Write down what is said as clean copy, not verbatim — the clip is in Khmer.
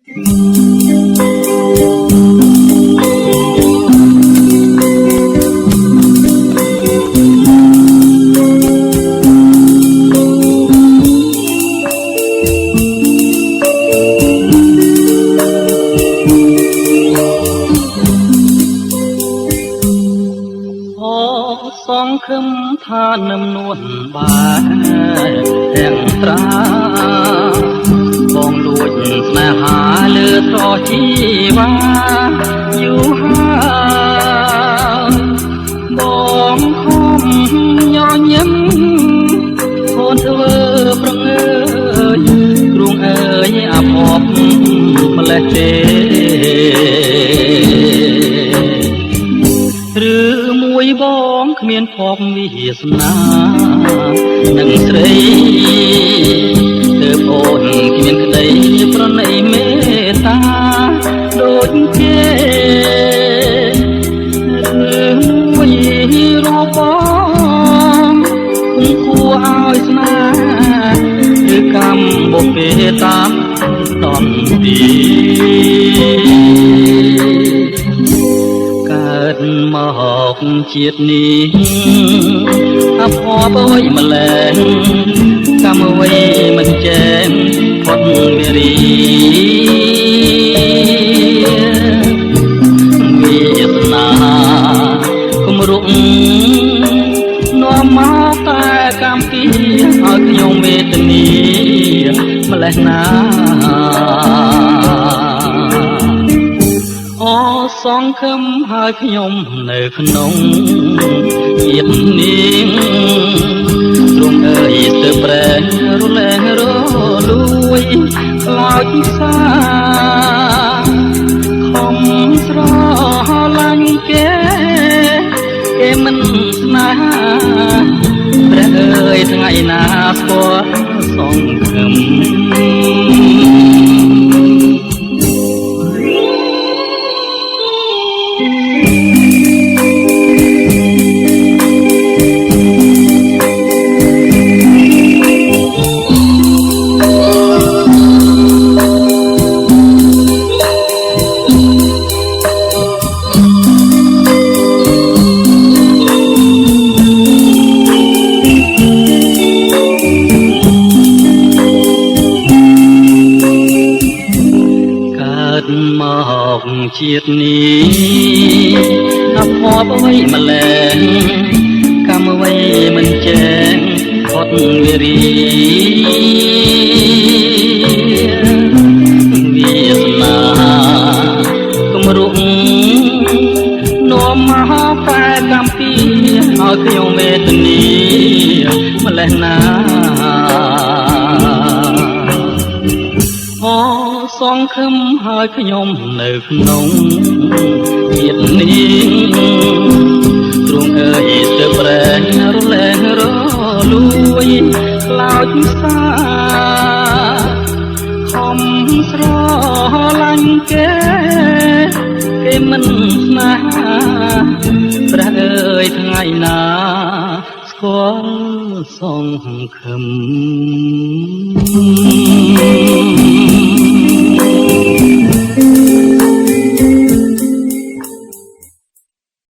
សងខឹមថានឹមនួនបានទាំងត្រាបងលួចស្នេហាលើត្រជីវ៉ាយូរហើយបងខំញញឹមអូនធ្វើប្រងើយគ្រួងអើយអាភពម្លេះទេឬមួយបងគ្មានភពវាសនានឹងស្រីទើបអូនគ្មានក្តីប្រណីមេត្តាដូចគេឬមួយរូបបងគួរឲ្យស្នេហ៍ឬកម្មបុព្វេតាមតនទីកើតមកជាតិនេះអភ័ព្វអ្វីម្ល៉េះកម្មអ្វីមិនចេះផុតមេរីវាសនាគំរុកនាំមកតែកម្មពីឲ្យខ្ញុំវេទនាម្ល៉េះណាសងខឹមហើយខ្ញុំនៅក្នុងជាតិនាងទ្រង់អើយស្ទើរប្រែរលែងរលួយខ្លោចសាខំស្រឡាញ់គេមិនស្នេហាព្រះអើយថ្ងៃណាស្គាល់សងខឹមមកជាតិនេះអភ័ព្វអ្វីម្ល៉េះកម្មអ្វីមិនចេះផុតវិរីវាសនាគំរុកនាំមកតែកម្មពីឲ្យខ្ញុំវេទនាម្ល៉េះណាសងខឹមហើយខ្ញុំនៅក្នុងជាតិនេះទ្រង់អើយស្ទើរប្រែរលែងរលួយខ្លោចសាខំស្រឡាញ់គេមិនស្នេហាព្រះអើយថ្ងៃណាស្គាល់សងខឹម